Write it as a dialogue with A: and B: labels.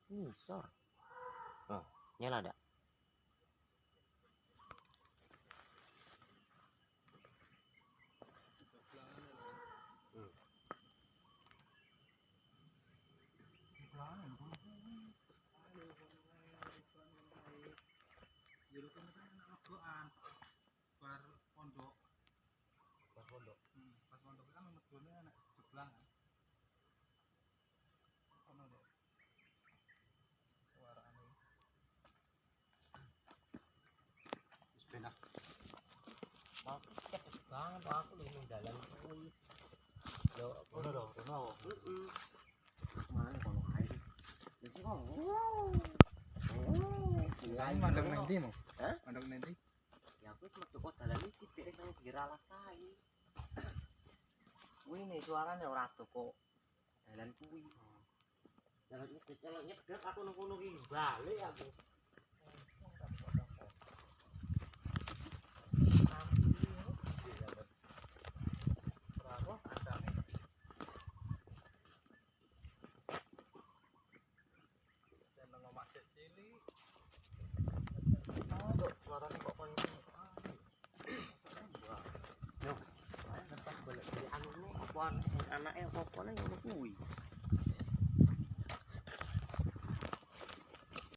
A: Ngisor. Oh, nyala dak. Cepet banget aku ini jalan kuwi. Yo, ono lho, ono. Mana kono ae. Iki kok.
B: Mandek nang ndi mo?
A: Hah?
B: Mandek nang ndi?
A: Ya aku metu kok dalan iki dhek nang diralas kae. Kuwi nek suarane ora tuh kok. Dalan kuwi. Dalan iki nyedek aku nang kono iki balik aku.